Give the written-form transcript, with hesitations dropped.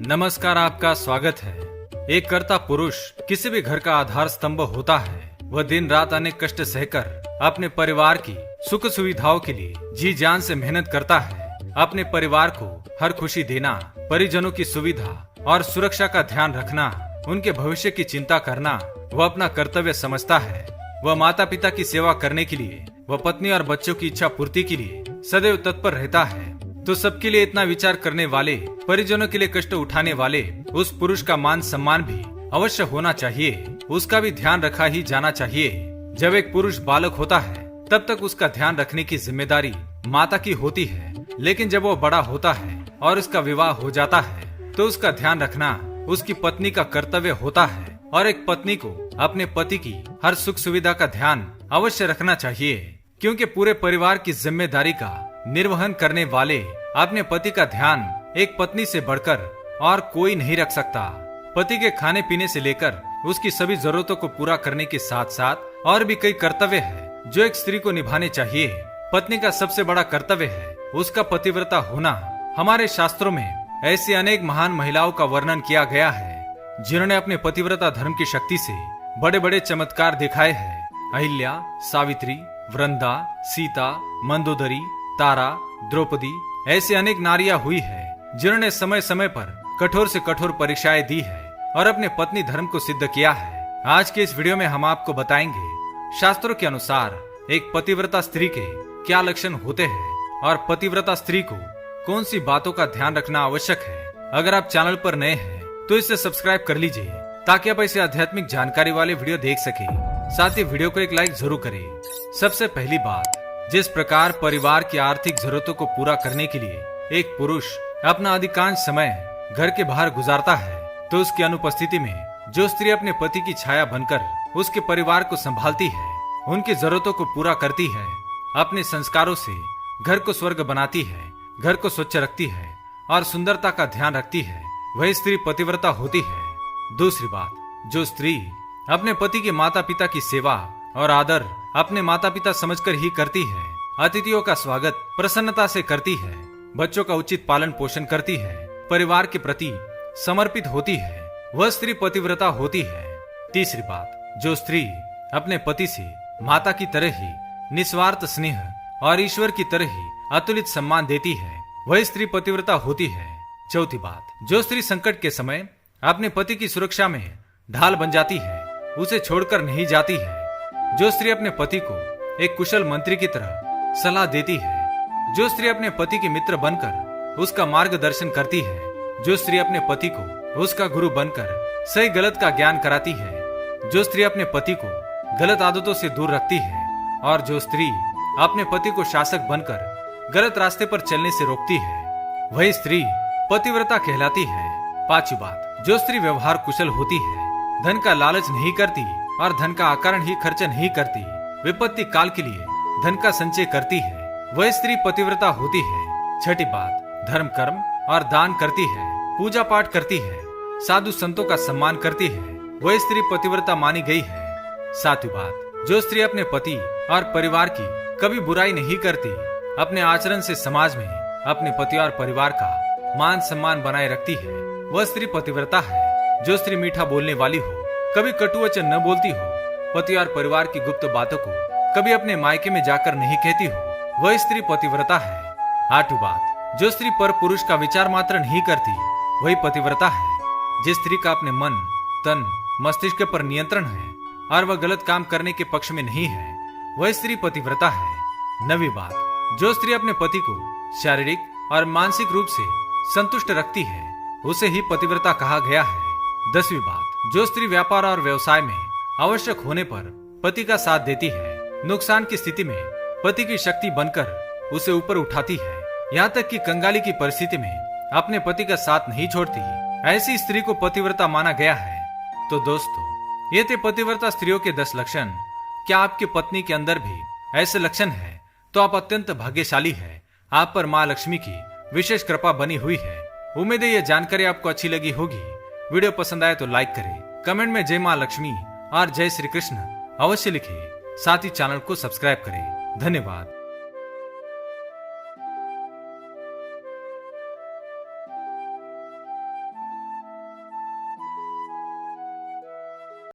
नमस्कार, आपका स्वागत है। एक कर्ता पुरुष किसी भी घर का आधार स्तंभ होता है। वह दिन रात अनेक कष्ट सहकर अपने परिवार की सुख सुविधाओं के लिए जी जान से मेहनत करता है। अपने परिवार को हर खुशी देना, परिजनों की सुविधा और सुरक्षा का ध्यान रखना, उनके भविष्य की चिंता करना वह अपना कर्तव्य समझता है। वह माता पिता की सेवा करने के लिए, वह पत्नी और बच्चों की इच्छा पूर्ति के लिए सदैव तत्पर रहता है। तो सबके लिए इतना विचार करने वाले, परिजनों के लिए कष्ट उठाने वाले उस पुरुष का मान सम्मान भी अवश्य होना चाहिए। उसका भी ध्यान रखा ही जाना चाहिए। जब एक पुरुष बालक होता है तब तक उसका ध्यान रखने की जिम्मेदारी माता की होती है, लेकिन जब वो बड़ा होता है और उसका विवाह हो जाता है तो उसका ध्यान रखना उसकी पत्नी का कर्तव्य होता है। और एक पत्नी को अपने पति की हर सुख सुविधा का ध्यान अवश्य रखना चाहिए, क्योंकि पूरे परिवार की जिम्मेदारी का निर्वहन करने वाले अपने पति का ध्यान एक पत्नी से बढ़कर और कोई नहीं रख सकता। पति के खाने पीने से लेकर उसकी सभी जरूरतों को पूरा करने के साथ साथ और भी कई कर्तव्य है जो एक स्त्री को निभाने चाहिए। पत्नी का सबसे बड़ा कर्तव्य है उसका पतिव्रता होना। हमारे शास्त्रों में ऐसी अनेक महान महिलाओं का वर्णन किया गया है जिन्होंने अपने पतिव्रता धर्म की शक्ति से बड़े बड़े चमत्कार दिखाए हैं। अहिल्या, सावित्री, वृंदा, सीता, मंदोदरी, तारा, द्रौपदी ऐसी अनेक नारियां हुई है जिन्होंने समय समय पर कठोर से कठोर परीक्षाएं दी है और अपने पत्नी धर्म को सिद्ध किया है। आज के इस वीडियो में हम आपको बताएंगे शास्त्रों के अनुसार एक पतिव्रता स्त्री के क्या लक्षण होते हैं और पतिव्रता स्त्री को कौन सी बातों का ध्यान रखना आवश्यक है। अगर आप चैनल पर नए हैं तो इसे सब्सक्राइब कर लीजिए ताकि आप ऐसी आध्यात्मिक जानकारी वाले वीडियो देख सके। साथ ही वीडियो को एक लाइक जरूर करें। सबसे पहली बात, जिस प्रकार परिवार की आर्थिक जरूरतों को पूरा करने के लिए एक पुरुष अपना अधिकांश समय घर के बाहर गुजारता है, तो उसकी अनुपस्थिति में जो स्त्री अपने पति की छाया बनकर उसके परिवार को संभालती है, उनकी जरूरतों को पूरा करती है, अपने संस्कारों से घर को स्वर्ग बनाती है, घर को स्वच्छ रखती है और सुंदरता का ध्यान रखती है, वही स्त्री पतिव्रता होती है। दूसरी बात, जो स्त्री अपने पति के माता पिता की सेवा और आदर अपने माता पिता समझकर ही करती है, अतिथियों का स्वागत प्रसन्नता से करती है, बच्चों का उचित पालन पोषण करती है, परिवार के प्रति समर्पित होती है, वह स्त्री पतिव्रता होती है। तीसरी बात, जो स्त्री अपने पति से माता की तरह ही निस्वार्थ स्नेह और ईश्वर की तरह ही अतुलित सम्मान देती है, वह स्त्री पतिव्रता होती है। चौथी बात, जो स्त्री संकट के समय अपने पति की सुरक्षा में ढाल बन जाती है, उसे छोड़कर नहीं जाती है, जो स्त्री अपने पति को एक कुशल मंत्री की तरह सलाह देती है, जो स्त्री अपने पति के मित्र बनकर उसका मार्गदर्शन करती है, जो स्त्री अपने पति को उसका गुरु बनकर सही गलत का ज्ञान कराती है, जो स्त्री अपने पति को गलत आदतों से दूर रखती है और जो स्त्री अपने पति को शासक बनकर गलत रास्ते पर चलने से रोकती है, वही स्त्री पतिव्रता कहलाती है। पांचवी बात, जो स्त्री व्यवहार कुशल होती है, धन का लालच नहीं करती और धन का अकारण ही खर्च नहीं करती, विपत्ति काल के लिए धन का संचय करती है, वह स्त्री पतिव्रता होती है। छठी बात, धर्म कर्म और दान करती है, पूजा पाठ करती है, साधु संतों का सम्मान करती है, वह स्त्री पतिव्रता मानी गई है। सातवीं बात, जो स्त्री अपने पति और परिवार की कभी बुराई नहीं करती, अपने आचरण से समाज में अपने पति और परिवार का मान सम्मान बनाए रखती है, वह स्त्री पतिव्रता है। जो स्त्री मीठा बोलने वाली हो, कभी कटु वचन न बोलती हो, पति और परिवार की गुप्त बातों को कभी अपने मायके में जाकर नहीं कहती हो, वह स्त्री पतिव्रता है। आठवीं बात, जो स्त्री पर पुरुष का विचार मात्र नहीं करती, वही पतिव्रता है। जिस स्त्री का अपने मन, तन, मस्तिष्क पर नियंत्रण है और वह गलत काम करने के पक्ष में नहीं है, वह स्त्री पतिव्रता है। नवीं बात, जो स्त्री अपने पति को शारीरिक और मानसिक रूप से संतुष्ट रखती है, उसे ही पतिव्रता कहा गया है। 10वीं बात, जो स्त्री व्यापार और व्यवसाय में आवश्यक होने पर पति का साथ देती है, नुकसान की स्थिति में पति की शक्ति बनकर उसे ऊपर उठाती है, यहाँ तक कि कंगाली की परिस्थिति में अपने पति का साथ नहीं छोड़ती, ऐसी स्त्री को पतिव्रता माना गया है। तो दोस्तों, ये थे पतिव्रता स्त्रियों के 10 लक्षण। क्या आपकी पत्नी के अंदर भी ऐसे लक्षण है तो आप अत्यंत भाग्यशाली है। आप पर माँ लक्ष्मी की विशेष कृपा बनी हुई है। उम्मीद है यह जानकारी आपको अच्छी लगी होगी। वीडियो पसंद आए तो लाइक करें, कमेंट में जय माँ लक्ष्मी और जय श्री कृष्ण अवश्य लिखें। साथ ही चैनल को सब्सक्राइब करें। धन्यवाद।